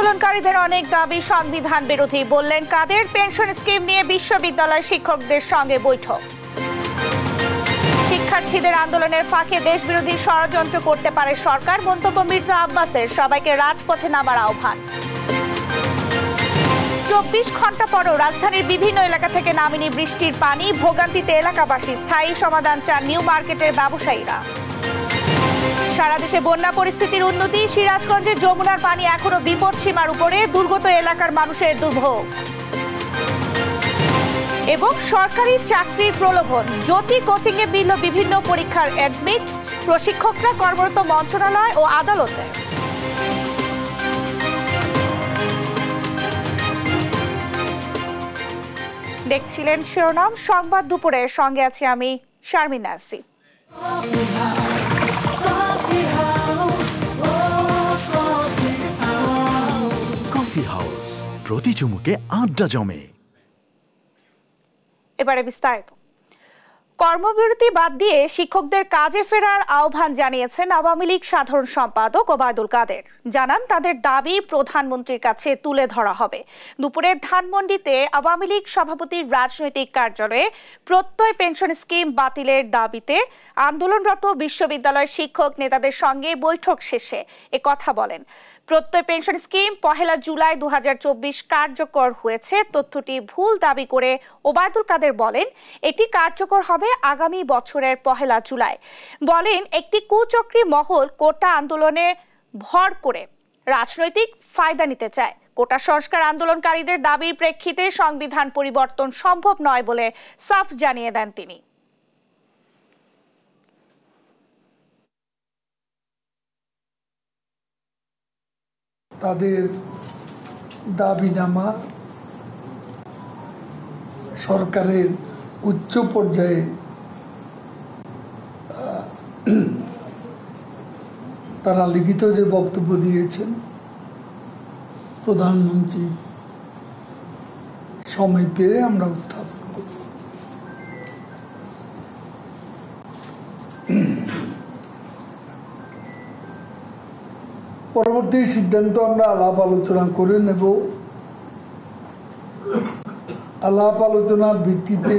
আন্দোলনকারীদের অনেক দাবি সংবিধান বিরোধী, বললেন কাদের। পেনশন স্কিম নিয়ে বিশ্ববিদ্যালয় শিক্ষকদের সঙ্গে বৈঠক। শিক্ষার্থীদের আন্দোলনের ফাঁকে দেশবিরোধী ষড়যন্ত্র করতে পারে সরকার, মন্তব্য মির্জা আব্বাসের। সবাইকে রাজপথে নামার আহ্বান। 24 ঘন্টা পরও রাজধানীর বিভিন্ন এলাকা থেকে নামেনি বৃষ্টির পানি, ভোগান্তিতে এলাকাবাসী। স্থায়ী সমাধান চান নিউ মার্কেটের ব্যবসায়ীরা। সারা দেশে বন্যা পরিস্থিতির উন্নতি, সিরাজগঞ্জে যমুনার পানি এখনো বিপদ সীমার উপরে, দুর্গত এলাকার মানুষের দুর্ভোগ। এবং সরকারি চাকরির প্রলোভন, জ্যোতি কোচিং এ মিলল বিভিন্ন পরীক্ষার অ্যাডমিট, প্রশিক্ষকরা কর্মরত মন্ত্রণালয় ও আদালতে। দেখছিলেন শিরোনাম সংবাদ দুপুরের, সঙ্গে আছি আমি শারমিন নাসি। কফি হাউস, প্রতি চুমুকে আড্ডা জমে। এবারে বিস্তারিত। কর্মবিরতি বাদ দিয়ে শিক্ষকদের কাজে ফেরার আহ্বান জানিয়েছেন আওয়ামী লীগ সাধারণ সম্পাদক ওবায়দুল কাদের। জানান তাদের দাবি প্রধানমন্ত্রীর কাছে তুলে ধরা হবে। দুপুরে ধানমন্ডিতে আওয়ামী লীগ সভাপতির রাজনৈতিক কার্যালয়ে প্রত্যয় পেনশন স্কিম বাতিলের দাবিতে আন্দোলনরত বিশ্ববিদ্যালয় শিক্ষক নেতাদের সঙ্গে বৈঠক শেষে একথা বলেন। প্রত্যয় পেনশন স্কিম 1 জুলাই 2024 কার্যকর হয়েছে, তথ্যটি ভুল দাবি করে ওবায়দুল কাদের বলেন এটি কার্যকর হবে আগামী বছরের 1 জুলাই। বলেন একটি কুচক্রী মহল কোটা আন্দোলনে ভর করে রাজনৈতিক ফায়দা নিতে চায়। কোটা সংস্কার আন্দোলনকারীদের দাবির প্রেক্ষিতে সংবিধান পরিবর্তন সম্ভব নয় বলে সাফ জানিয়ে দেন তিনি। তাদের দাবিনামা সরকারের উচ্চ পর্যায়ে তারা লিখিত যে বক্তব্য দিয়েছেন, প্রধানমন্ত্রী সময় পেয়ে আমরা উত্থাপন করব। পরবর্তী সিদ্ধান্ত আমরা আলাপ আলোচনা করে নেব। আলাপ আলোচনার ভিত্তিতে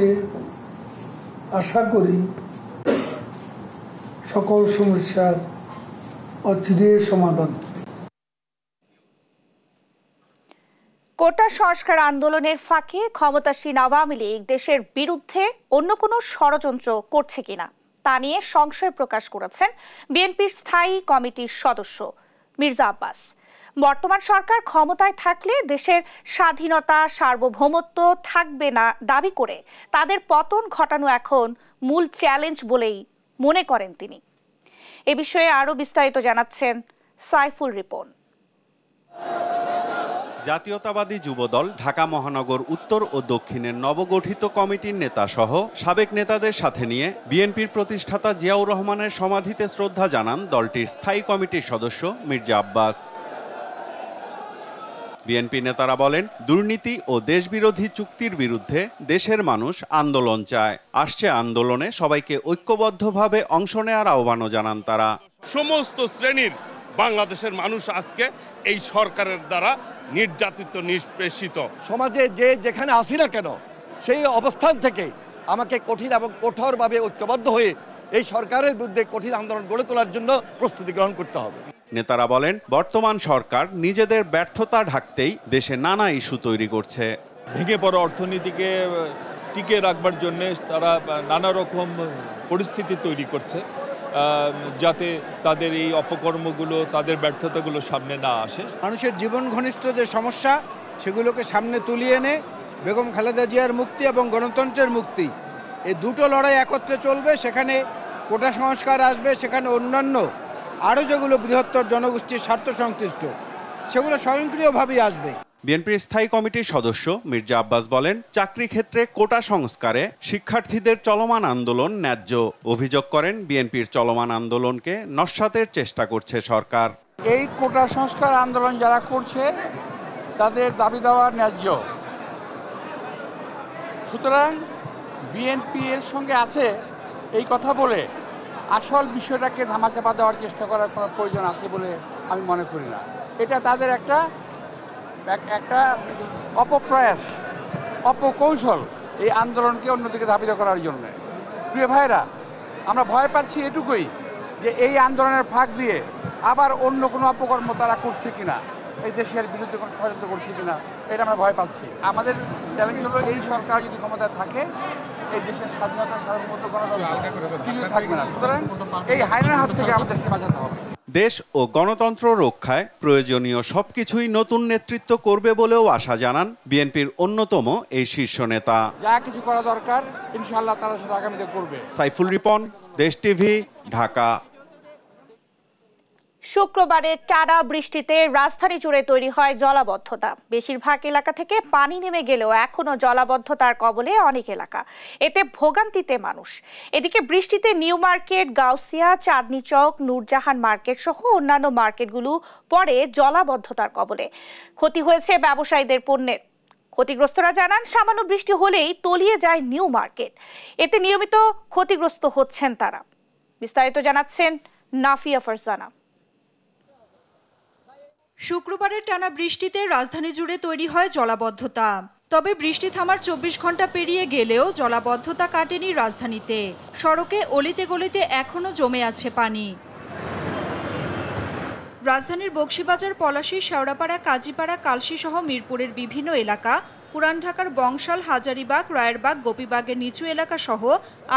আশা করি সকল সমস্যার অচিরে সমাধান। কোটা সংস্কার আন্দোলনের ফাঁকে ক্ষমতাসীন আওয়ামী লীগ দেশের বিরুদ্ধে অন্য কোনো ষড়যন্ত্র করছে কিনা তা নিয়ে সংশয় প্রকাশ করেছেন বিএনপির স্থায়ী কমিটির সদস্য মির্জা আব্বাস। বর্তমান সরকার ক্ষমতায় থাকলে দেশের স্বাধীনতা সার্বভৌমত্ব থাকবে না দাবি করে তাদের পতন ঘটানো এখন মূল চ্যালেঞ্জ বলেই মনে করেন তিনি। এ বিষয়ে আরো বিস্তারিত জানাচ্ছেন সাইফুল রিপন। জাতীয়তাবাদী যুবদল ঢাকা মহানগর উত্তর ও দক্ষিণের নবগঠিত কমিটির নেতা সহ সাবেক নেতাদের সাথে নিয়ে বিএনপির প্রতিষ্ঠাতা জিয়াউর রহমানের সমাধিতে শ্রদ্ধা জানান দলটির স্থায়ী কমিটির সদস্য মির্জা আব্বাস। বিএনপি নেতারা বলেন দুর্নীতি ও দেশবিরোধী চুক্তির বিরুদ্ধে দেশের মানুষ আন্দোলন চায়। আসছে আন্দোলনে সবাইকে ঐক্যবদ্ধভাবে অংশ নেওয়ার আহ্বানও জানান তারা। সমস্ত শ্রেণীর বাংলাদেশের মানুষ আজকে এই সরকারের দ্বারা নির্যাতিত নিষ্পেষিত। সমাজে যে যেখানে আসি না কেন সেই অবস্থান থেকে আমাকে কঠিন এবং কঠোরভাবে ঐক্যবদ্ধ হয়ে এই সরকারের বিরুদ্ধে কঠিন আন্দোলন গড়ে তোলার জন্য প্রস্তুতি গ্রহণ করতে হবে। নেতারা বলেন বর্তমান সরকার নিজেদের ব্যর্থতা ঢাকতেই দেশে নানা ইস্যু তৈরি করছে। ভেঙে পড়া অর্থনীতিকে টিকে রাখবার জন্য তারা নানা রকম পরিস্থিতি তৈরি করছে, যাতে তাদের এই অপকর্মগুলো তাদের ব্যর্থতাগুলো সামনে না আসে। মানুষের জীবন ঘনিষ্ঠ যে সমস্যা সেগুলোকে সামনে তুলিয়ে এনে বেগম খালেদা জিয়ার মুক্তি এবং গণতন্ত্রের মুক্তি, এই দুটো লড়াই একত্রে চলবে। সেখানে কোটা সংস্কার আসবে, সেখানে অন্যান্য আরও যেগুলো বৃহত্তর জনগোষ্ঠীর স্বার্থ সংশ্লিষ্ট সেগুলো স্বয়ংক্রিয়ভাবেই আসবে। বিএনপির স্থায়ী কমিটির সদস্য মির্জা আব্বাস বলেন চাকরি ক্ষেত্রে কোটা সংস্কারে শিক্ষার্থীদের চলমান আন্দোলন ন্যায্য। অভিযোগ করেন বিএনপির চলমান আন্দোলনকে নস্যাতের চেষ্টা করছে সরকার। এই কোটা সংস্কার আন্দোলন যারা করছে তাদের দাবি দেওয়া ন্যায্য, সুতরাং বিএনপি এর সঙ্গে আছে এই কথা বলে আসল বিষয়টাকে ধামাচাপা দেওয়ার চেষ্টা করার কোনো প্রয়োজন আছে বলে আমি মনে করি না। এটা তাদের একটা একটা অপপ্রয়াস, অপকৌশল এই আন্দোলনকে অন্যদিকে ধাবিত করার জন্য। প্রিয় ভাইরা, আমরা ভয় পাচ্ছি এটুকুই যে এই আন্দোলনের ফাঁক দিয়ে আবার অন্য কোনো অপকর্ম তারা করছে কিনা, এই দেশের বিরুদ্ধে কোনো ষড়যন্ত্র করছে কিনা, এটা আমরা ভয় পাচ্ছি। আমাদের চ্যালেঞ্জ হলো এই সরকার যদি ক্ষমতায় থাকে এই দেশের স্বাধীনতা, সার্বভৌমত্ব, গণতন্ত্র কিছু থাকবে না। সুতরাং এই হায়নার হাত থেকে আমাদের দেশকে বাঁচাতে হবে। দেশ ও গণতন্ত্র রক্ষায় প্রয়োজনীয় সবকিছুই নতুন নেতৃত্ব করবে বলেও আশা জানান বিএনপির অন্যতম এই শীর্ষ নেতা। যা কিছু করা দরকার ইনশাআল্লাহ তারা সেটা আগামীতে করবে। সাইফুল রিপন, দেশ টিভি, ঢাকা। শুক্রবারে টানা বৃষ্টিতে রাজধানী জুড়ে তৈরি হয় জলাবদ্ধতা। বেশিরভাগ এলাকা থেকে পানি নেমে গেলেও এখনো জলাবদ্ধতার কবলে অনেক এলাকা, এতে ভোগান্তিতে মানুষ। এদিকে বৃষ্টিতে নিউ মার্কেট, গাউসিয়া, চাঁদনী চক, নূরজাহান মার্কেট সহ অন্যান্য মার্কেটগুলো পড়ে জলাবদ্ধতার কবলে। ক্ষতি হয়েছে ব্যবসায়ীদের পণ্যের। ক্ষতিগ্রস্তরা জানান, সামান্য বৃষ্টি হলেই তলিয়ে যায় নিউ মার্কেট, এতে নিয়মিত ক্ষতিগ্রস্ত হচ্ছেন তারা। বিস্তারিত জানাচ্ছেন নাফিয়া ফারজানা। শুক্রবারের টানা বৃষ্টিতে রাজধানী জুড়ে তৈরি হয় জলাবদ্ধতা। তবে বৃষ্টি থামার 24 ঘন্টা পেরিয়ে গেলেও জলাবদ্ধতা কাটেনি রাজধানীতে। সড়কে অলিতে গলিতে এখনো জমে আছে পানি। রাজধানীর বকশীবাজার, পলাশী, শেওড়াপাড়া, কাজীপাড়া, কালশী সহ মিরপুরের বিভিন্ন এলাকা, পুরান ঢাকার বংশাল, হাজারীবাগ, রায়েরবাগ, গোপীবাগের নিচু এলাকা সহ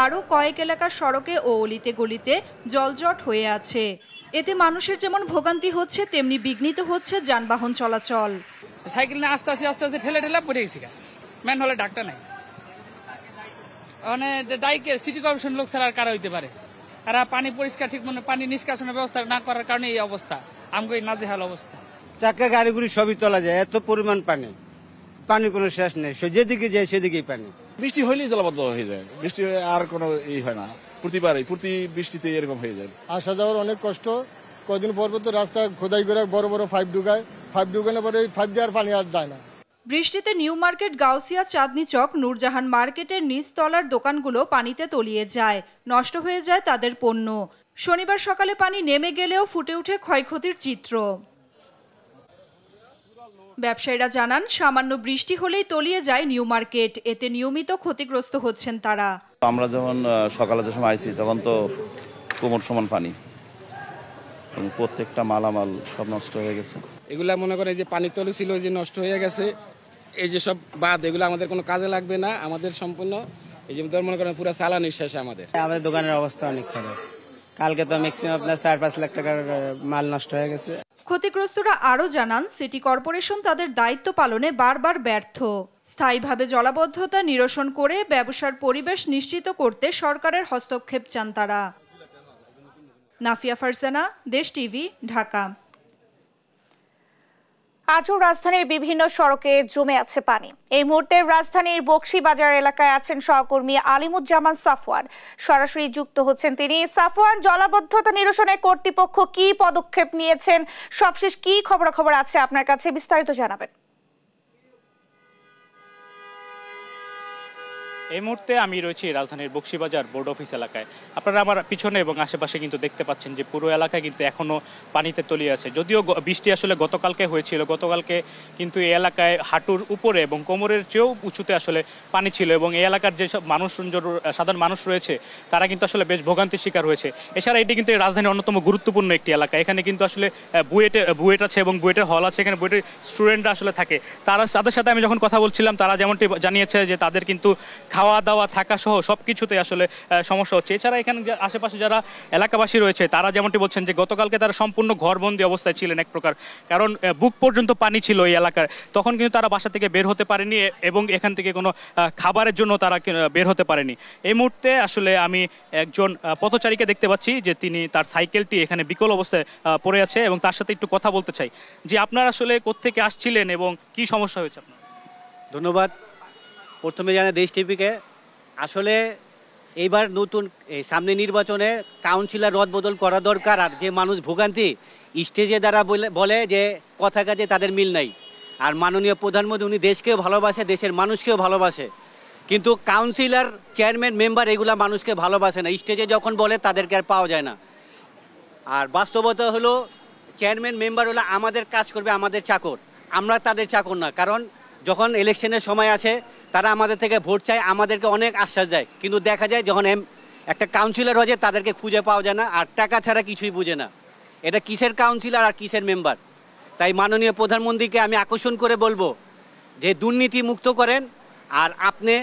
আরও কয়েক এলাকার সড়কে ও অলিতে গলিতে জলজট হয়ে আছে। এতে মানুষের যেমন ভোগান্তি হচ্ছে, তেমনি বিঘ্নিত হচ্ছে যানবাহন চলাচল। সাইকেল নিয়ে আস্তে আস্তে ঠেলে পড়ে গেছি, ম্যান হলে ডাক্তার নাই। মানে দায়ীকে সিটি কর্পোরেশন লোক ছাড়া আর কারা হইতে পারে? তারা পানি পরিষ্কার ঠিক মনে পানি নিষ্কাশনের ব্যবস্থা না করার কারণে এই অবস্থা, আমগো এই নাজেহাল অবস্থা। চাকা গাড়িগুলি সবই তোলা যায়, এত পরিমাণ পানি কোনো শেষ নেই, যেদিকে যায় সেদিকেই পানি। বৃষ্টি হইলেই জলাবদ্ধ হয়ে যায়, বৃষ্টি আর কোনো হয় না, প্রতি বৃষ্টিতে এরকম হয়ে যায়। আসা যাওয়ার অনেক কষ্ট। কয়েকদিন পর তো রাস্তায় খোদাই করে বড় বড় পাইপ ঢুকানোর পরে পাইপ দেওয়ার পানি আর যায় না। বৃষ্টিতে নিউ মার্কেট, গাউসিয়া, চাঁদনী চক, নূরজাহান মার্কেটের নিচতলার দোকানগুলো পানিতে তলিয়ে যায়, নষ্ট হয়ে যায় তাদের পণ্য। শনিবার সকালে পানি নেমে গেলেও ফুটে ওঠে ক্ষয়ক্ষতির চিত্র। ব্যবসায়ীরা জানান, সামান্য বৃষ্টি হলেই তলিয়ে যায় নিউ মার্কেট, এতে নিয়মিত ক্ষতিগ্রস্ত হচ্ছেন তারা। আমরা যখন সকালে যে সময় আইছি তখন তো কোমর সমান পানি, প্রত্যেকটা মালামাল সব নষ্ট হয়ে গেছে। এগুলা মনে করে যে পানি তলে ছিল, যে নষ্ট হয়ে গেছে, এই যে সব বাদ, এগুলো আমাদের কোনো কাজে লাগবে না, আমাদের সম্পূর্ণ এই যে মনে করেন পুরো চালানি শেষ। আমাদের দোকানের অবস্থা অনেক খারাপ। কালকে তো ম্যাক্সিমাম আপনার 4-5 লাখ টাকার মাল নষ্ট হয়ে গেছে। ক্ষতিগ্রস্তরা আরও জানান, সিটি কর্পোরেশন তাদের দায়িত্ব পালনে বারবার ব্যর্থ। স্থায়ীভাবে জলাবদ্ধতা নিরসন করে ব্যবসার পরিবেশ নিশ্চিত করতে সরকারের হস্তক্ষেপ চান তারা। নাফিয়া ফারজানা, দেশ টিভি, ঢাকা। আজও রাজধানীর বিভিন্ন সড়কে জমে আছে পানি। এই মুহূর্তে রাজধানীর বকশীবাজার এলাকায় আছেন সহকর্মী আলিমুজ্জামান সাফওয়ান, সরাসরি যুক্ত হচ্ছেন তিনি। সাফওয়ান, জলাবদ্ধতা নিরসনে কর্তৃপক্ষ কি পদক্ষেপ নিয়েছেন, সবশেষ কি খবরাখবর আছে আপনার কাছে, বিস্তারিত জানাবেন। এই মুহূর্তে আমি রয়েছি রাজধানীর বকশীবাজার বোর্ড অফিস এলাকায়। আপনারা আমার পিছনে এবং আশেপাশে কিন্তু দেখতে পাচ্ছেন যে পুরো এলাকায় কিন্তু এখনও পানিতে তলিয়ে আছে। যদিও বৃষ্টি আসলে গতকালকে হয়েছিল, গতকালকে কিন্তু এই এলাকায় হাঁটুর উপরে এবং কোমরের চেয়েও উঁচুতে আসলে পানি ছিল, এবং এই এলাকার যেসব সাধারণ মানুষ রয়েছে তারা কিন্তু আসলে বেশ ভোগান্তির শিকার হয়েছে। এছাড়া এটি কিন্তু রাজধানীর অন্যতম গুরুত্বপূর্ণ একটি এলাকা। এখানে কিন্তু আসলে বুয়েট আছে এবং বুয়েটের হল আছে, এখানে বুয়েটের স্টুডেন্টরা আসলে থাকে। তাদের সাথে আমি যখন কথা বলছিলাম তারা যেমনটি জানিয়েছে যে তাদের কিন্তু খাওয়া দাওয়া থাকা সহ সব কিছুতে আসলে সমস্যা হচ্ছে। এছাড়া এখানে আশেপাশে যারা এলাকাবাসী রয়েছে তারা যেমনটি বলছেন যে গতকালকে তারা সম্পূর্ণ ঘরবন্দি অবস্থায় ছিলেন এক প্রকার, কারণ বুক পর্যন্ত পানি ছিল এই এলাকার। তখন কিন্তু তারা বাসা থেকে বের হতে পারেনি এবং এখান থেকে কোনো খাবারের জন্য তারা বের হতে পারেনি। এই মুহূর্তে আসলে আমি একজন পথচারীকে দেখতে পাচ্ছি যে তিনি তার সাইকেলটি এখানে বিকল অবস্থায় পড়ে আছে, এবং তার সাথে একটু কথা বলতে চাই যে আপনারা আসলে কোত্থেকে আসছিলেন এবং কি সমস্যা হয়েছে আপনার। ধন্যবাদ। প্রথমে জানাই দেশ টিভিকে, আসলে এইবার নতুন সামনে নির্বাচনে কাউন্সিলর রদবদল করা দরকার। আর যে মানুষ ভোগান্তি স্টেজে দ্বারা বলে যে কথা কাজে তাদের মিল নাই, আর মাননীয় প্রধানমন্ত্রী উনি দেশকেও ভালোবাসে, দেশের মানুষকেও ভালোবাসে, কিন্তু কাউন্সিলর, চেয়ারম্যান, মেম্বার এগুলা মানুষকে ভালোবাসে না। স্টেজে যখন বলে তাদেরকে আর পাওয়া যায় না। আর বাস্তবতা হলো চেয়ারম্যান, মেম্বার হলো আমাদের কাজ করবে, আমাদের চাকর, আমরা তাদের চাকর না, কারণ যখন ইলেকশনের সময় আসে তারা আমাদের থেকে ভোট চায়, আমাদেরকে অনেক আশ্বাস দেয়, কিন্তু দেখা যায় যখন একটা কাউন্সিলর হয়ে যায় তাদেরকে খুঁজে পাওয়া যায় না, আর টাকা ছাড়া কিছুই বুঝে না এটা কিসের কাউন্সিলর আর কিসের মেম্বার। তাই মাননীয় প্রধানমন্ত্রীকে আমি আকর্ষণ করে বলবো যে দুর্নীতি মুক্ত করেন, আর আপনি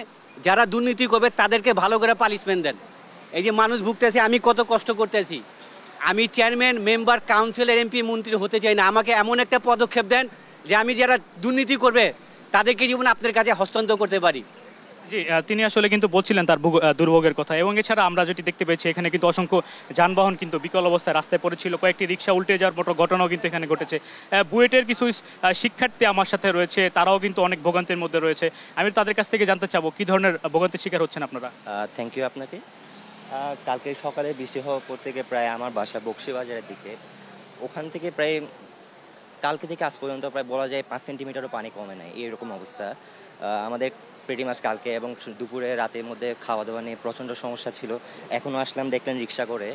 যারা দুর্নীতি করবে তাদেরকে ভালো করে পানিশমেন্ট দেন। এই যে মানুষ ভুগতেছে, আমি কত কষ্ট করতেছি, আমি চেয়ারম্যান, মেম্বার, কাউন্সিলর, এমপি, মন্ত্রী হতে চাই না, আমাকে এমন একটা পদক্ষেপ দেন যে আমি যারা দুর্নীতি করবে তাদেরকে জীবন আপনার কাছে হস্তান্তর করতে পারি। জি, তিনি আসলে কিন্তু বলছিলেন তার দুর্ভোগের কথা। এবং এছাড়া আমরা যেটি দেখতে পেয়েছি এখানে কিন্তু অসংখ্য যানবাহন কিন্তু বিকল অবস্থায় রাস্তায় পড়েছিল, কয়েকটি রিক্সা উল্টে যাওয়ার মতো ঘটনাও কিন্তু এখানে ঘটেছে। বুয়েটের কিছু শিক্ষার্থী আমার সাথে রয়েছে, তারাও কিন্তু অনেক ভোগান্তির মধ্যে রয়েছে। আমি তাদের কাছ থেকে জানতে চাবো কি ধরনের ভোগান্তির শিকার হচ্ছেন আপনারা। থ্যাংক ইউ আপনাকে। কালকে সকালে বৃষ্টি হওয়ার পর থেকে প্রায় আমার বাসা বক্সিবাজারের দিকে, ওখান থেকে প্রায় কালকে থেকে আজ পর্যন্ত প্রায় বলা যায় 5 সেন্টিমিটারও পানি কমে নাই, এরকম অবস্থা আমাদের প্রেটি মাছ কালকে। এবং দুপুরে রাতের মধ্যে খাওয়া দাওয়া নিয়ে প্রচণ্ড সমস্যা ছিল। এখনও আসলাম, দেখলেন রিক্সা করে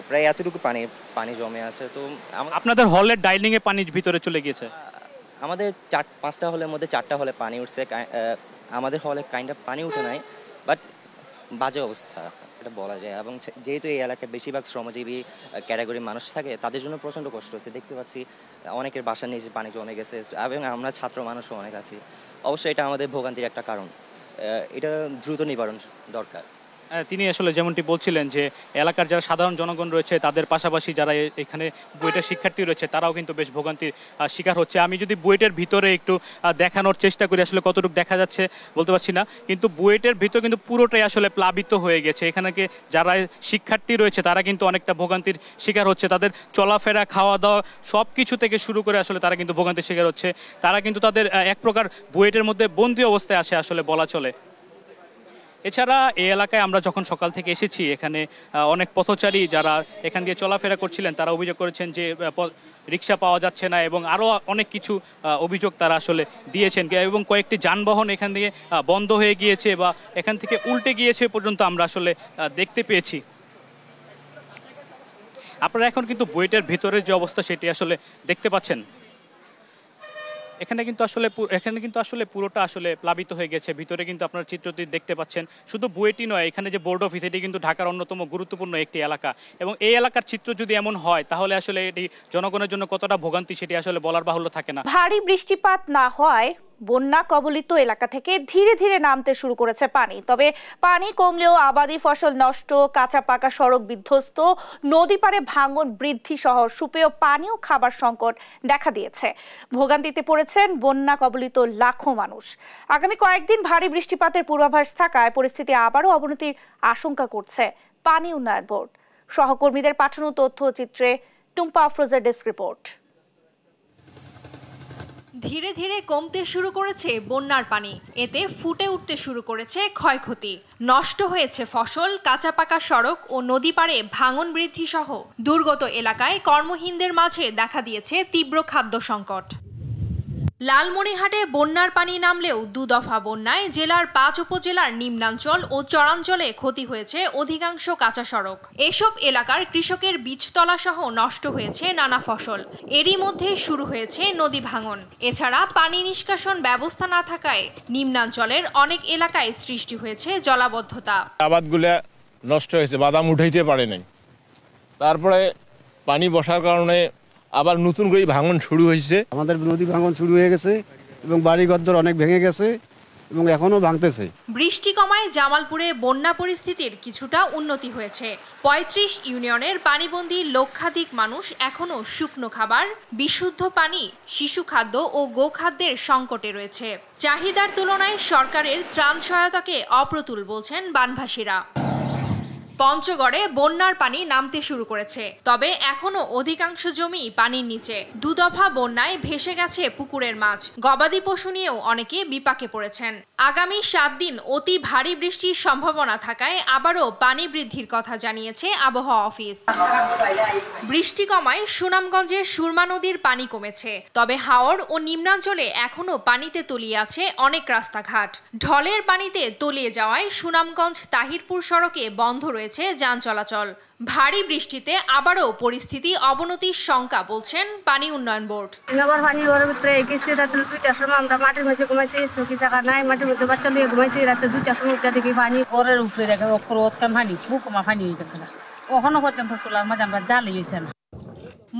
প্রায় এতটুকু পানি জমে আছে। তো আপনাদের হলের ডাইনিংয়ে পানির ভিতরে চলে গিয়েছে? আমাদের 5টা হলের মধ্যে 4টা হলে পানি উঠছে, আমাদের হলে পানি উঠে নাই, বাট বাজে অবস্থা এটা বলা যায়। এবং যেহেতু এই এলাকায় বেশিরভাগ শ্রমজীবী ক্যাটাগরির মানুষ থাকে, তাদের জন্য প্রচণ্ড কষ্ট হচ্ছে। দেখতে পাচ্ছি অনেকের বাসার নিচে পানি জমে গেছে, এবং আমরা ছাত্র মানুষও অনেক আছি। অবশ্যই এটা আমাদের ভোগান্তির একটা কারণ, এটা দ্রুত নিবারণ দরকার। তিনি আসলে যেমনটি বলছিলেন যে এলাকার যারা সাধারণ জনগণ রয়েছে তাদের পাশাপাশি যারা এখানে বুয়েটের শিক্ষার্থী রয়েছে তারাও কিন্তু বেশ ভোগান্তির শিকার হচ্ছে। আমি যদি বুয়েটের ভিতরে একটু দেখানোর চেষ্টা করি, আসলে কতটুকু দেখা যাচ্ছে বলতে পারছি না, কিন্তু বুয়েটের ভিতর কিন্তু পুরোটাই আসলে প্লাবিত হয়ে গেছে। এখানে যারা শিক্ষার্থী রয়েছে তারা কিন্তু অনেকটা ভোগান্তির শিকার হচ্ছে, তাদের চলাফেরা, খাওয়া দাওয়া সব কিছু থেকে শুরু করে আসলে তারা কিন্তু ভোগান্তির শিকার হচ্ছে। তারা কিন্তু তাদের এক প্রকার বুয়েটের মধ্যে বন্দি অবস্থায় আসে আসলে বলা চলে। এছাড়া এই এলাকায় আমরা যখন সকাল থেকে এসেছি, এখানে অনেক পথচারী যারা এখান দিয়ে চলাফেরা করছিলেন তারা অভিযোগ করেছেন যে রিক্সা পাওয়া যাচ্ছে না, এবং আরও অনেক কিছু অভিযোগ তারা আসলে দিয়েছেন। এবং কয়েকটি যানবাহন এখান থেকে বন্ধ হয়ে গিয়েছে বা এখান থেকে উল্টে গিয়েছে পর্যন্ত আমরা আসলে দেখতে পেয়েছি। আপনারা এখন কিন্তু বুয়েটের ভিতরের যে অবস্থা সেটি আসলে দেখতে পাচ্ছেন। এখানে কিন্তু আসলে পুরোটা আসলে প্লাবিত হয়ে গেছে। ভিতরে কিন্তু আপনারা চিত্রটি দেখতে পাচ্ছেন। শুধু বুয়েটই নয়, এখানে যে বোর্ড অফিস এটি কিন্তু ঢাকার অন্যতম গুরুত্বপূর্ণ একটি এলাকা, এবং এই এলাকার চিত্র যদি এমন হয় তাহলে আসলে এটি জনগণের জন্য কতটা ভোগান্তি সেটি আসলে বলার বাহুল্য থাকে না। ভারী বৃষ্টিপাত না হয় বন্যা কবলিত এলাকা থেকে ধীরে ধীরে নামতে শুরু করেছে পানি। তবে পানি কমলেও আবাদি ফসল নষ্ট, কাঁচা পাকা সড়ক বিধ্বস্ত, নদী পাড়ে ভাঙন বৃদ্ধি সহ সুপেয় পানি ও খাবার সংকট দেখা দিয়েছে। ভোগান্তিতে পড়েছেন বন্যা কবলিত লাখো মানুষ। আগামী কয়েকদিন ভারী বৃষ্টিপাতের পূর্বাভাস থাকায় পরিস্থিতি আবারও অবনতির আশঙ্কা করছে পানি উন্নয়ন বোর্ড। সহকর্মীদের পাঠানো তথ্যচিত্রে টুম্পা আফরোজের ডেস্ক রিপোর্ট। ধীরে ধীরে কমতে শুরু করেছে বন্যার পানি, এতে ফুটে উঠতে শুরু করেছে ক্ষয়ক্ষতি। নষ্ট হয়েছে ফসল, কাঁচা পাকা সড়ক ও নদী পাড়ে ভাঙন বৃদ্ধি সহ দুর্গত এলাকায় কর্মহীনদের মাঝে দেখা দিয়েছে তীব্র খাদ্য সংকট। লালমনিরহাটে বন্যার পানি নামলেও দুদফা বন্যায় জেলার 5 উপজেলার নিম্নাঞ্চল ও চরাঞ্চলে ক্ষতি হয়েছে অধিকাংশ কাঁচা সড়ক। এসব এলাকার কৃষকের বীজতলা সহ নষ্ট হয়েছে নানা ফসল। এরই মধ্যে শুরু হয়েছে নদী ভাঙন। এছাড়া পানি নিষ্কাশন ব্যবস্থা না থাকায় নিম্নাঞ্চলের অনেক এলাকায় সৃষ্টি হয়েছে জলাবদ্ধতা। আবাদগুলো নষ্ট হয়েছে, বাদাম উঠাইতে পারে নাই, তারপরে পানি বসার কারণে আবার নতুন করে ভাঙন শুরু হয়েছে। আমাদের নদী ভাঙন শুরু হয়ে গেছে এবং বাড়িঘর অনেক ভেঙে গেছে এবং এখনো ভাঙতেছে। বৃষ্টি কমায় জামালপুরে বন্যা পরিস্থিতির কিছুটা উন্নতি হয়েছে। 35 ইউনিয়নের পানিবন্দী লক্ষাধিক মানুষ এখনো শুকনো খাবার, বিশুদ্ধ পানি, শিশু খাদ্য ও গোখাদ্যের সংকটে রয়েছে। চাহিদার তুলনায় সরকারের ত্রাণ সহায়তাকে অপ্রতুল বলছেন বানভাসীরা। পঞ্চগড়ে বন্যার পানি নামতে শুরু করেছে, তবে এখনো অধিকাংশ জমি পানির নিচে। দুদফা বন্যায় ভেসে গেছে পুকুরের মাছ। গবাদি পশু নিয়েও অনেকে বিপাকে পড়েছেন। আগামী 7 দিন অতি ভারী বৃষ্টির সম্ভাবনা থাকায় আবারও পানি বৃদ্ধির কথা জানিয়েছে আবহাওয়া অফিস। বৃষ্টি কমায় সুনামগঞ্জে সুরমা নদীর পানি কমেছে, তবে হাওর ও নিম্নাঞ্চলে এখনো পানিতে তলিয়ে আছে অনেক রাস্তাঘাট। ঢলের পানিতে তলিয়ে যাওয়ায় সুনামগঞ্জ তাহিরপুর সড়কে বন্ধ রয়েছে হয়েছে যান চলাচল। ভারী বৃষ্টিতে আবারও পরিস্থিতি অবনতির শঙ্কা বলছেন পানি উন্নয়ন বোর্ড। পানি ঘরের ভিতরে কিস্তি রাত্রে 2টার সময় আমরা মাটির মধ্যে ঘুমাইছি, চৌকি জায়গা নাই, মাটির মধ্যে বাচ্চা নিয়ে ঘুমাইছি। রাত্রে 2টার সময় উঠে দেখি পানি ঘরের উপরে দেখে অক্কান পানি, বুকমা পানি হয়ে গেছে। ওখানে পর্যন্ত চুলার মাঝে আমরা জাল হয়েছেন।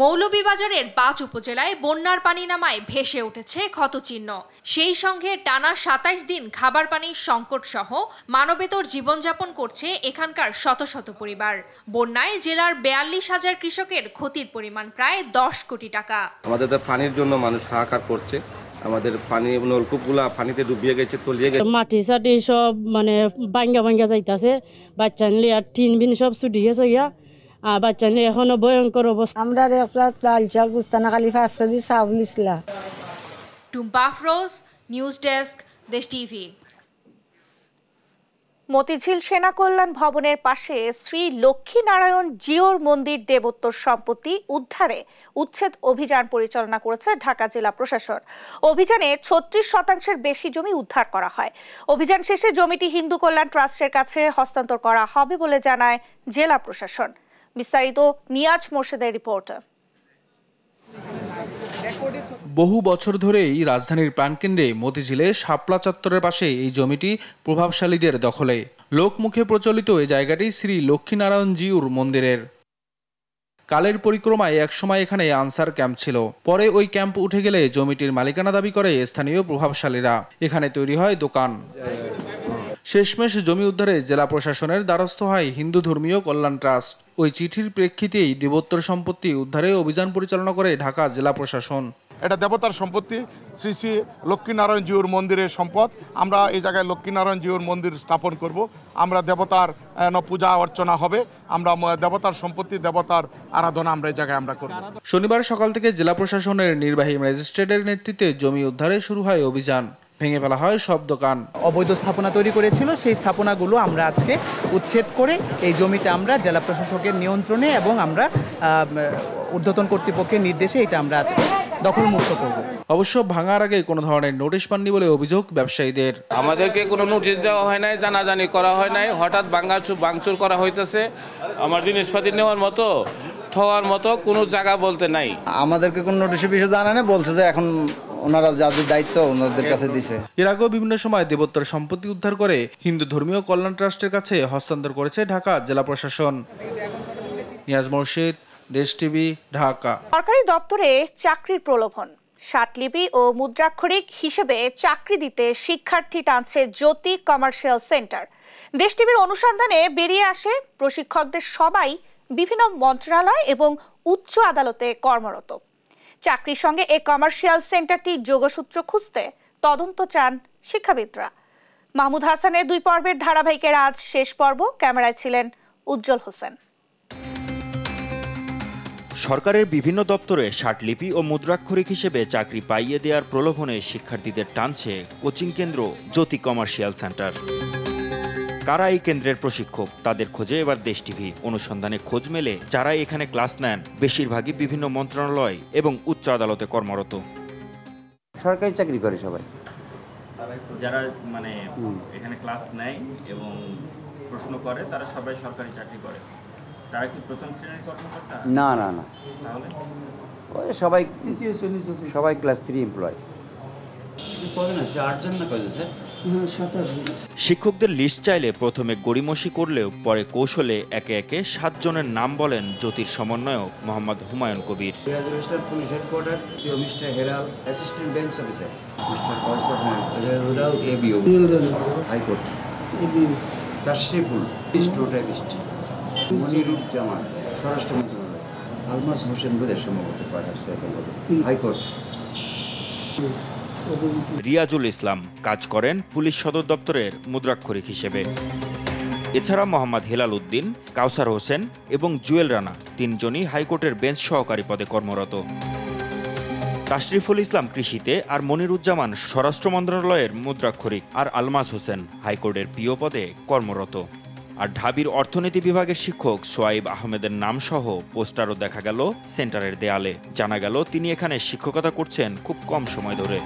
মৌলভীবাজারের ৫ উপজেলায় বন্যার পানি নামায় ভেসে উঠেছে ক্ষতচিহ্ন। সেই সঙ্গে টানা ২৭ দিন খাবার পানির সংকট সহ মানবেতর জীবনযাপন করছে এখানকার শত শত পরিবার। বন্যায় জেলার ৪২,০০০ কৃষকের ক্ষতির পরিমাণ প্রায় ১০ কোটি টাকা। আমাদের পানির জন্য মানুষ হাহাকার করছে। আমাদের পানি নলকূপগুলা পানিতে ডুবিয়ে গেছে, তলিয়ে গেছে। মাটি সাটি সব মানে ভাঙ্গা যাইতাছে। বাচ্চা নিলে আর টিন বিন সব ছুটি গেছে গিয়া। বাচ্চা নিয়ে এখনো ভয়ঙ্কর অবস্থা। আমরা টুম্পা আফরোজ, নিউজ ডেস্ক, দেশ টিভি। মতিঝিল সেনা কল্যাণ ভবনের পাশে শ্রী লক্ষ্মীনারায়ণ জিওর মন্দির দেবোত্তর সম্পত্তি উদ্ধারে উচ্ছেদ অভিযান পরিচালনা করেছে ঢাকা জেলা প্রশাসন। অভিযানে ৩৬% বেশি জমি উদ্ধার করা হয়। অভিযান শেষে জমিটি হিন্দু কল্যাণ ট্রাস্টের কাছে হস্তান্তর করা হবে বলে জানায় জেলা প্রশাসন। বিস্তারিত নিয়াজ মোর্শেদের রিপোর্ট। বহু বছর ধরেই রাজধানীর প্রাণকেন্দ্রে মতিঝিলে শাপলা চত্বরের পাশে এই জমিটি প্রভাবশালীদের দখলে। লোকমুখে প্রচলিত এই জায়গাটি শ্রী লক্ষ্মীনারায়ণ জিউর মন্দিরের। কালের পরিক্রমায় একসময় এখানে আনসার ক্যাম্প ছিল। পরে ওই ক্যাম্প উঠে গেলে জমিটির মালিকানা দাবি করে স্থানীয় প্রভাবশালীরা। এখানে তৈরি হয় দোকান। শেষমেশ জমি উদ্ধারে জেলা প্রশাসনের দ্বারস্থ হয় হিন্দু ধর্মীয় কল্যাণ ট্রাস্ট। ওই চিঠির প্রেক্ষিতেই দেবোত্তর সম্পত্তি উদ্ধারে অভিযান পরিচালনা করে ঢাকা জেলা প্রশাসন। এটা দেবতার সম্পত্তি, শ্রী শ্রী লক্ষ্মীনারায়ণ জিউর মন্দিরের সম্পদ। আমরা এই জায়গায় লক্ষ্মীনারায়ণ জিউর মন্দির স্থাপন করব। আমরা দেবতার পূজা অর্চনা হবে। আমরা দেবতার সম্পত্তি, দেবতার আরাধনা আমরা এই জায়গায় আমরা করব। শনিবার সকাল থেকে জেলা প্রশাসনের নির্বাহী ম্যাজিস্ট্রেটের নেতৃত্বে জমি উদ্ধারে শুরু হয় অভিযান। ভেঙে ফেলা হয় সব দোকান। অবৈধ স্থাপনা তৈরি করেছিল, সেই স্থাপনাগুলো আমরা আজকে উচ্ছেদ করে এই জমিতে আমরা জেলা প্রশাসকের নিয়ন্ত্রণে এবং আমরা ঊর্ধ্বতন কর্তৃপক্ষের নির্দেশে এটা আমরা আজকে দখলমুক্ত করব। অবশ্য ভাঙার আগে কোনো ধরনের নোটিশ পাননি বলে অভিযোগ ব্যবসায়ীদের। আমাদেরকে কোনো নোটিশ দেওয়া হয় নাই, জানাজানি করা হয় নাই, হঠাৎ ভাঙচুর করা হইতেছে। আমার জিনিসপাতি নেওয়ার মতো থাকার মতো কোনো জায়গা বলতে নাই। আমাদেরকে কোনো নোটিশের বিষয়ে জানা নেই, বলছে যে এখন ওনারা যাদের দায়িত্ব ওনাদের কাছে দিছে। এর আগেও বিভিন্ন সময় দেবোত্তর সম্পত্তি উদ্ধার করে হিন্দু ধর্মীয় কল্যাণ ট্রাস্টের কাছে হস্তান্তর করেছে ঢাকা জেলা প্রশাসন। নিয়াজ মোর্শেদ, দেশ টিভি, ঢাকা। সরকারি দপ্তরে চাকরির প্রলোভন। ষাটলিপি ও মুদ্রাক্ষরিক হিসেবে চাকরি দিতে শিক্ষার্থী টানছে জ্যোতি কমার্শিয়াল সেন্টার। দেশ টিভির অনুসন্ধানে বেরিয়ে আসে প্রশিক্ষকদের সবাই বিভিন্ন মন্ত্রণালয় এবং উচ্চ আদালতে কর্মরত। চাকরির সঙ্গে এই কমার্শিয়াল সেন্টারটি যোগসূত্র খুঁজতে তদন্ত চান শিক্ষাবিদরা। মাহমুদ হাসানের 2 পর্বের ধারাবাহিকের আজ শেষ পর্ব। ক্যামেরায় ছিলেন উজ্জ্বল হোসেন। সরকারের বিভিন্ন দপ্তরে ষাটলিপি ও মুদ্রাক্ষরিক হিসেবে চাকরি পাইয়ে দেওয়ার প্রলোভনে শিক্ষার্থীদের টানছে কোচিং কেন্দ্র জ্যোতি কমার্শিয়াল সেন্টার। কারা এই কেন্দ্রের প্রশিক্ষক, তাদের খোঁজে এবার দেশ টিভি। অনুসন্ধানে খোঁজ মেলে যারা এখানে ক্লাস নেন বেশিরভাগই বিভিন্ন মন্ত্রণালয় এবং উচ্চ আদালতে কর্মরত। সরকারি চাকরি করে সবাই, যারা মানে এখানে ক্লাস নেয় এবং প্রশ্ন করে তারা সবাই সরকারি চাকরি করে। তারা কি প্রথম শ্রেণীর কর্মকর্তা? না না না, তাহলে ওই সবাই ক্লাস 3 এমপ্লয়। শিক্ষকদের লিস্ট চাইলে প্রথমে গড়িমসি করলেও পরে কৌশলে একে একে 7 জনের নাম বলেন জ্যোতির সমন্বয়ক Mohammad Humayun Kabir. Police headquarter, mister হেরাল, assistant bench officer, mister high court, Tashriful, stenotypist, Moniruzzaman, স্বরাষ্ট্র মন্ত্রণালয়, আলমাস হোসেন বোধের সম্ভবত হাইকোর্ট। রিয়াজুল ইসলাম কাজ করেন পুলিশ সদর দপ্তরের মুদ্রাক্ষরিক হিসেবে। এছাড়া মোহাম্মদ হেলাল উদ্দিন, কাউসার হোসেন এবং জুয়েল রানা 3 জনই হাইকোর্টের বেঞ্চ সহকারী পদে কর্মরত। তাশরিফুল ইসলাম কৃষিতে, আর মনিরুজ্জামান স্বরাষ্ট্র মন্ত্রণালয়ের মুদ্রাক্ষরিক, আর আলমাস হোসেন হাইকোর্টের পিও পদে কর্মরত। আর ঢাবির অর্থনীতি বিভাগের শিক্ষক সোয়াইব আহমেদের নাম সহ পোস্টারও দেখা গেল সেন্টারের দেয়ালে। জানা গেল তিনি এখানে শিক্ষকতা করছেন খুব কম সময় ধরে।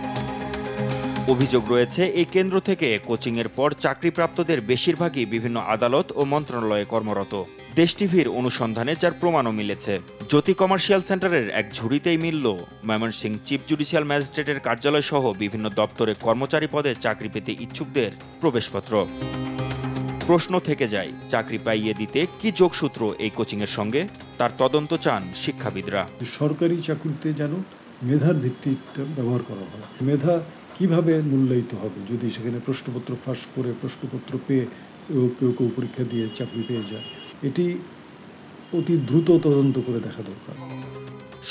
অভিযোগ রয়েছে এই কেন্দ্র থেকে কোচিংয়ের পর চাকরিপ্রাপ্তদের বেশিরভাগই বিভিন্ন আদালত ও মন্ত্রণালয়ে কর্মরত। দেশ টিভির অনুসন্ধানে যার প্রমাণও মিলেছে। জ্যোতি কমার্শিয়াল সেন্টারের এক ঝুড়িতেই মিলল ময়মনসিংহ চিফ জুডিশিয়াল ম্যাজিস্ট্রেটের কার্যালয় সহ বিভিন্ন দপ্তরে কর্মচারী পদে চাকরি পেতে ইচ্ছুকদের প্রবেশপত্র। প্রশ্ন থেকে যায়, চাকরি পাইয়ে দিতে কি যোগসূত্র এই কোচিংয়ের সঙ্গে? তার তদন্ত চান শিক্ষাবিদরা। সরকারি চাকরিতে যেন মেধার ভিত্তিতে ব্যবহার করা হয়। মেধা কিভাবে মূল্যায়িত হবে? যদি সেখানে প্রশ্নপত্র ফাঁস করে প্রশ্নপত্র পেয়ে কেউ কেউ পরীক্ষা দিয়ে চাকরি পেয়ে যায়, এটি অতি দ্রুত তদন্ত করে দেখা দরকার।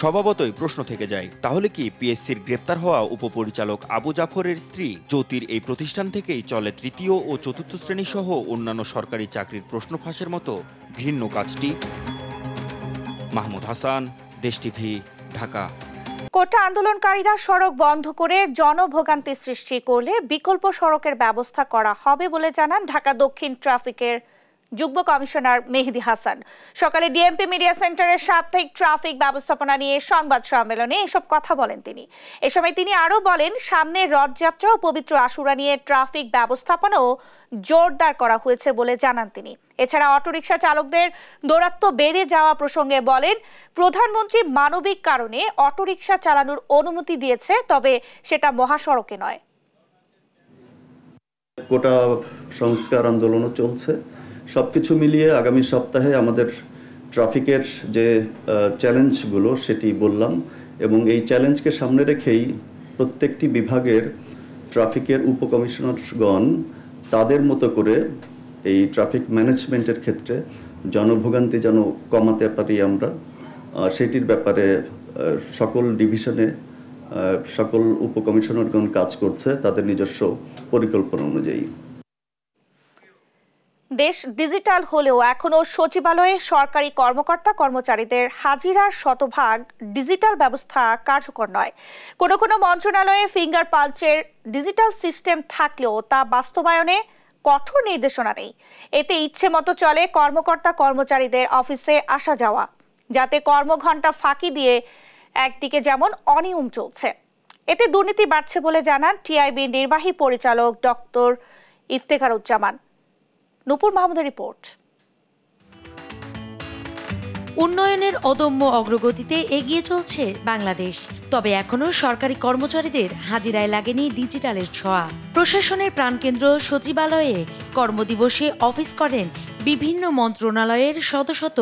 স্বভাবতই প্রশ্ন থেকে যায়, তাহলে কি পিএসসির গ্রেপ্তার হওয়া উপপরিচালক আবু জাফরের স্ত্রী জ্যোতির এই প্রতিষ্ঠান থেকেই চলে তৃতীয় ও চতুর্থ শ্রেণী সহ অন্যান্য সরকারি চাকরির প্রশ্ন ফাঁসের মতো ঘৃণ্য কাজটি? মাহমুদ হাসান, দেশ টিভি, ঢাকা। কোটা আন্দোলনকারীরা সড়ক বন্ধ করে জনভোগান্তি সৃষ্টি করলে বিকল্প সড়কের ব্যবস্থা করা হবে বলে জানান ঢাকা দক্ষিণ ট্রাফিকের যুগ্ম কমিশনার মেহেদী হাসান। সকালে ডিএমপি মিডিয়া সেন্টারের সাপ্তাহিক ট্রাফিক ব্যবস্থাপনা নিয়ে সংবাদ সম্মেলনে এসব কথা বলেন তিনি। এ সময় তিনি আরও বলেন, সামনে রথযাত্রা ও পবিত্র আশুরা নিয়ে ট্রাফিক ব্যবস্থাপনাও জোরদার করা হয়েছে বলে জানান তিনি। এছাড়া অটোরিকশা চালকদের দৌরাত্ম্য বেড়ে যাওয়া প্রসঙ্গে বলেন, প্রধানমন্ত্রী মানবিক কারণে অটোরিকশা চালানোর অনুমতি দিয়েছে, তবে সেটা মহাসড়কে নয়। কোটা সংস্কার আন্দোলনও চলছে। সবকিছু মিলিয়ে আগামী সপ্তাহে আমাদের ট্রাফিকের যে চ্যালেঞ্জগুলো সেটি বললাম, এবং এই চ্যালেঞ্জকে সামনে রেখেই প্রত্যেকটি বিভাগের ট্রাফিকের উপকমিশনারগণ তাদের মতো করে এই ট্রাফিক ম্যানেজমেন্টের ক্ষেত্রে জনভোগান্তি যেন কমাতে পারি আমরা, সেটির ব্যাপারে সকল ডিভিশনে সকল উপকমিশনারগণ কাজ করছে তাদের নিজস্ব পরিকল্পনা অনুযায়ী। দেশ ডিজিটাল হলেও এখনো সচিবালয়ে সরকারি কর্মকর্তা কর্মচারীদের হাজিরার শতভাগ ডিজিটাল ব্যবস্থা কার্যকর নয়। কোনো কোনো মন্ত্রণালয়ে ফিঙ্গার পাঞ্চের ডিজিটাল সিস্টেম থাকলেও তা বাস্তবায়নে কঠোর নির্দেশনা নেই। এতে ইচ্ছে মতো চলে কর্মকর্তা কর্মচারীদের অফিসে আসা যাওয়া, যাতে কর্মঘণ্টা ফাঁকি দিয়ে একদিকে যেমন অনিয়ম চলছে, এতে দুর্নীতি বাড়ছে বলে জানান টিআইবির নির্বাহী পরিচালক ডক্টর ইফতেখারুজ্জামান। নূপুর মাহমুদের রিপোর্ট। উন্নয়নের অদম্য অগ্রগতিতে এগিয়ে চলছে বাংলাদেশ, তবে এখনো সরকারি কর্মচারীদের হাজিরায় লাগেনি ডিজিটালের ছোঁয়া। প্রশাসনের প্রাণকেন্দ্র সচিবালয়ে কর্মদিবসে অফিস করেন বিভিন্ন মন্ত্রণালয়ের শত শত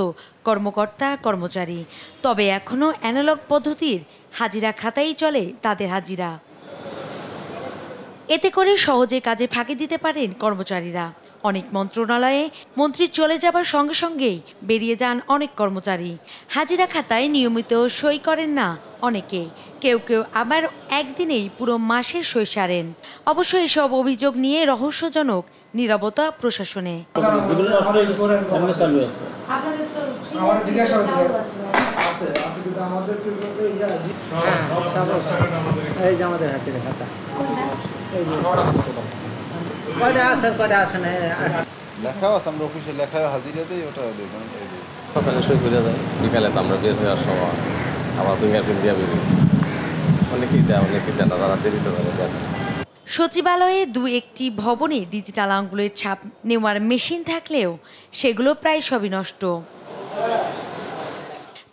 কর্মকর্তা কর্মচারী, তবে এখনো অ্যানালগ পদ্ধতির হাজিরা খাতাই চলে তাদের হাজিরা। এতে করে সহজে কাজে ফাঁকি দিতে পারেন কর্মচারীরা। অনেক মন্ত্রণালয়ে মন্ত্রী চলে যাবার সঙ্গে সঙ্গেই বেরিয়ে যান অনেক কর্মচারী। হাজিরা খাতায় নিয়মিত সই করেন না অনেকে, কেউ কেউ আবার একদিনেই পুরো মাসের সই সারেন। অবশ্য এসব অভিযোগ নিয়ে রহস্যজনক নীরবতা প্রশাসনে। লেখাও আছে, আমরা অফিসে লেখাও হাজিরা দেই, ওটা সকালে সই করে যায়, বিকালে তো আমরা বের হওয়ার সময় আবার ফিঙ্গারপ্রিন্ট দিয়ে বেরোই। অনেকেই দেয়, অনেকেই দেয় না, তারা দেরিতে দেয়। সচিবালয়ে দু একটি ভবনে ডিজিটাল আঙ্গুলের ছাপ নেওয়ার মেশিন থাকলেও সেগুলো প্রায় সবই নষ্ট।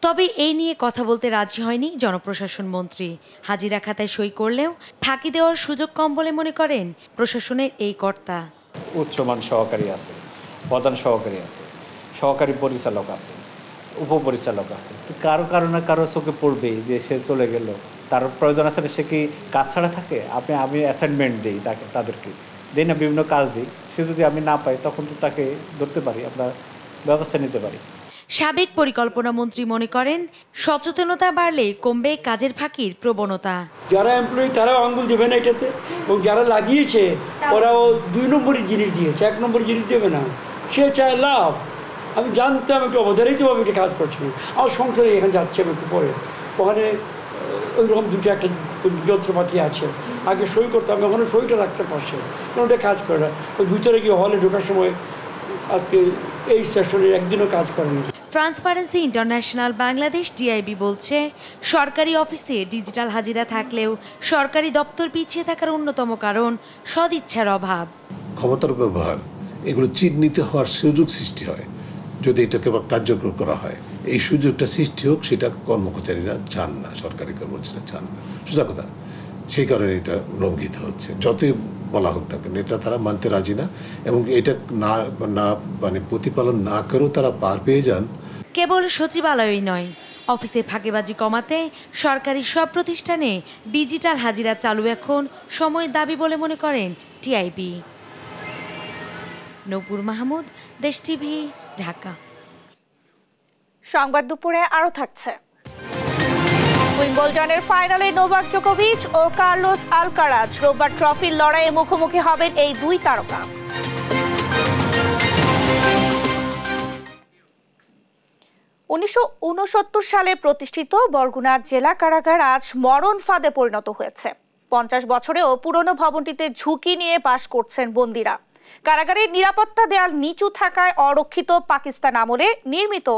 তবে এই নিয়ে কথা বলতে রাজি হয়নি জনপ্রশাসন মন্ত্রী। হাজিরা খাতায় সই করলেও ফাঁকি দেওয়ার সুযোগ কম বলে মনে করেন প্রশাসনের এই কর্তা। উচ্চমান সহকারী আছে, প্রধান সহকারী আছে, সহকারী পরিচালক আছে, উপপরিচালক আছে। তো কারো কারণে কারো চোখে পড়বে যে সে চলে গেল, তার প্রয়োজন আছে, সে কি কাজ ছাড়া থাকে? আমি অ্যাসাইনমেন্ট দিই তাদেরকে দিই না, বিভিন্ন কাজ দিই। সে যদি আমি না পাই তখন তো তাকে ধরতে পারি, আমরা ব্যবস্থা নিতে পারি। সাবেক পরিকল্পনা মন্ত্রী মনে করেন সচেতনতা বাড়লে কমবে কাজের ফাঁকির প্রবণতা। যারা এমপ্লয়ি তারাও আঙ্গুল দেবে না এটাতে, এবং যারা লাগিয়েছে ওরাও 2 নম্বরের জিনিস দিয়েছে, 1 নম্বর জিনিস দেবে না। সে চায় লাভ। আমি জানতাম একটু অবধারিতভাবে এটা কাজ করছে না। আমার সংসারে এখানে যাচ্ছে আমি একটু পরে, ওখানে ওইরকম 2-1 যন্ত্রপাতি আছে, আগে সই করতাম, ওখানে সইটা রাখতে পারছে, কারণ ওটা কাজ করে না। ওই ভিতরে গিয়ে হলে ঢোকার সময় আজকে এই সেশনের একদিনও কাজ করে না। ট্রান্সপারেন্সি ইন্টারন্যাশনাল বাংলাদেশ টিআইবি বলছে, সরকারি অফিসে ডিজিটাল হাজিরা থাকলেও সরকারি দপ্তর পিছিয়ে থাকার অন্যতম কারণ সদিচ্ছার অভাব। ক্ষমতার ব্যবহার এগুলো চিহ্নিত হওয়ার সুযোগ সৃষ্টি হয় যদি এটাকে কার্যকর করা হয়। এই সুযোগটা সৃষ্টি হোক সেটা কর্মচারীরা চান না, সরকারি কর্মচারীরা চান না, সোজা কথা। সেই কারণে এটা লঙ্ঘিত হচ্ছে, যতই বলা হোক না কেন এটা তারা মানতে রাজি না, এবং এটা না মানে প্রতিপালন না করেও তারা পার পেয়ে যান। কেবল সচিবালয়ই নয়, অফিসে ফাঁকিবাজি কমাতে সরকারি সব প্রতিষ্ঠানে ডিজিটাল হাজিরা চালু এখন সময়ের দাবি বলে মনে করেন টিআইবি। নূপুর মাহমুদ, দেশ টিভি, ঢাকা। সংবাদ দুপুরে আরো থাকছে। উইম্বলডনের ফাইনালে নোভাক জোকোভিচ ও কার্লোস আলকারাজ রোববার ট্রফির লড়াইয়ে মুখোমুখি হবেন এই দুই তারকা। 1969 সালে প্রতিষ্ঠিত বরগুনা জেলা কারাগার আজ মরণ ফাঁদে পরিণত হয়েছে। 50 বছরেও পুরনো ভবনটিতে ঝুঁকি নিয়ে বাস করছেন বন্দীরা। কারাগারের নিরাপত্তা দেয়াল নিচু থাকায় অরক্ষিত পাকিস্তান আমলে নির্মিত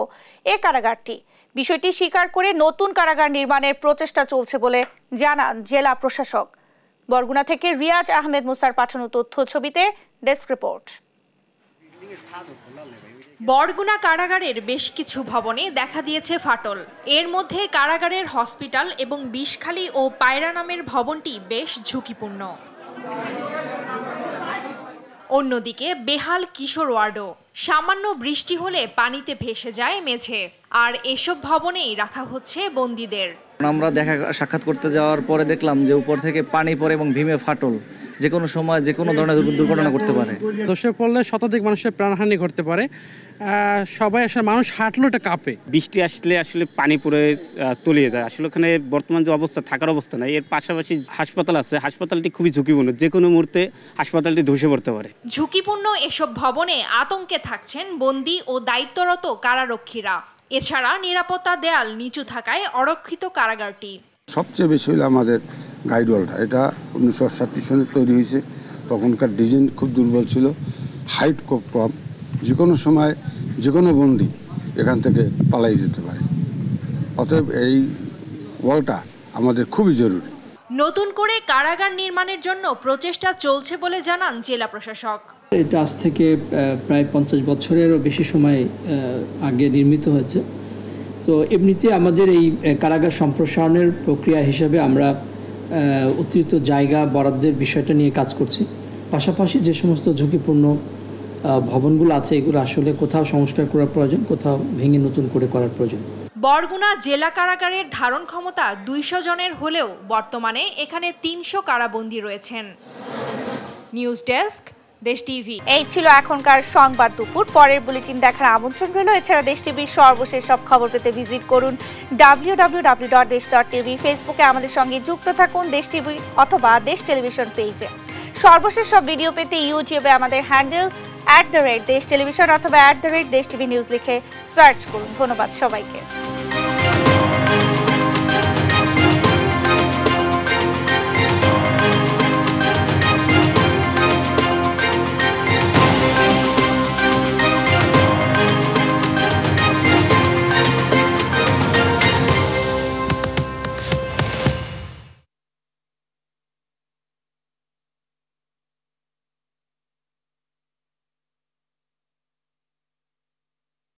এ কারাগারটি। বিষয়টি স্বীকার করে নতুন কারাগার নির্মাণের প্রচেষ্টা চলছে বলে জানান জেলা প্রশাসক। বরগুনা থেকে রিয়াজ আহমেদ মুসার পাঠানো তথ্য ছবিতে ডেস্ক রিপোর্ট। বরগুনা কারাগারের বেশ কিছু ভবনে দেখা দিয়েছে ফাটল। এর মধ্যে কারাগারের হসপিটাল এবং বিষখালী ও পায়রা নামের ভবনটি বেশ ঝুঁকিপূর্ণ। অন্যদিকে বেহাল কিশোর ওয়ার্ডও। সামান্য বৃষ্টি হলে পানিতে ভেসে যায় মেঝে, আর এসব ভবনেই রাখা হচ্ছে বন্দীদের। আমরা সাক্ষাৎ করতে যাওয়ার পরে দেখলাম যে উপর থেকে পানি পড়ে এবং ভীমে ফাটল, যে কোনো সময় যে কোনো ধরনের দুর্ঘটনা করতে পারে। ধসে পড়লে শতাধিক মানুষের প্রাণহানি ঘটতে পারে। সবাই আসলে মানুষ হাঁটলো এটা কাঁপে। বৃষ্টি আসলে পানি পড়ে তলিয়ে যায়। আসলে ওখানে বর্তমান যে অবস্থা, থাকার অবস্থা নাই। এর পাশাপাশি হাসপাতাল আছে, হাসপাতালটি খুবই ঝুঁকিপূর্ণ, যে কোনো মুহূর্তে হাসপাতালটি ধসে পড়তে পারে। ঝুঁকিপূর্ণ এসব ভবনে আতঙ্কে থাকছেন বন্দী ও দায়িত্বরত কারারক্ষীরা। এছাড়া নিরাপত্তা দেয়াল নিচু থাকায় অরক্ষিত কারাগারটি। সবচেয়ে বেশি হলো আমাদের গাইডওয়ালটা। এটা 1968 সনে তৈরি হয়েছে, তখনকার ডিজাইন খুব দুর্বল ছিল, হাইট খুব কম, যে কোনো সময় যে কোনো বন্দী এখান থেকে পালাই যেতে পারে। অতএব এই ওয়ালটা আমাদের খুবই জরুরি। নতুন করে কারাগার নির্মাণের জন্য প্রচেষ্টা চলছে বলে জানান জেলা প্রশাসক। এটা আজ থেকে প্রায় 50 বছরেরও বেশি সময় আগে নির্মিত হয়েছে। তো এমনিতে আমাদের এই কারাগার সম্প্রসারণের প্রক্রিয়া হিসেবে আমরা অতিরিক্ত জায়গা বরাদ্দের বিষয়টা নিয়ে কাজ করছি। পাশাপাশি যে সমস্ত ঝুঁকিপূর্ণ ভবনগুলো আছে এগুলো আসলে কোথাও সংস্কার করার প্রয়োজন, কোথাও ভেঙে নতুন করে করার প্রয়োজন। বরগুনা জেলা কারাগারের ধারণ ক্ষমতা 200 জনের হলেও বর্তমানে এখানে 300 কারাবন্দী রয়েছেন। নিউজ ডেস্ক, দেশ টিভি। এই ছিল এখনকার সংবাদ দুপুর। পরের বুলেটিন দেখার আমন্ত্রণ রইল। এছাড়া দেশ টিভির সর্বশেষ সব খবর পেতে ভিজিট করুন www.desh.tv। ফেসবুকে আমাদের সঙ্গে যুক্ত থাকুন দেশ টিভি অথবা দেশ টেলিভিশন পেজে। সর্বশেষ সব ভিডিও পেতে ইউটিউবে আমাদের হ্যান্ডেল @desh television অথবা @desh tv news লিখে সার্চ করুন। ধন্যবাদ সবাইকে।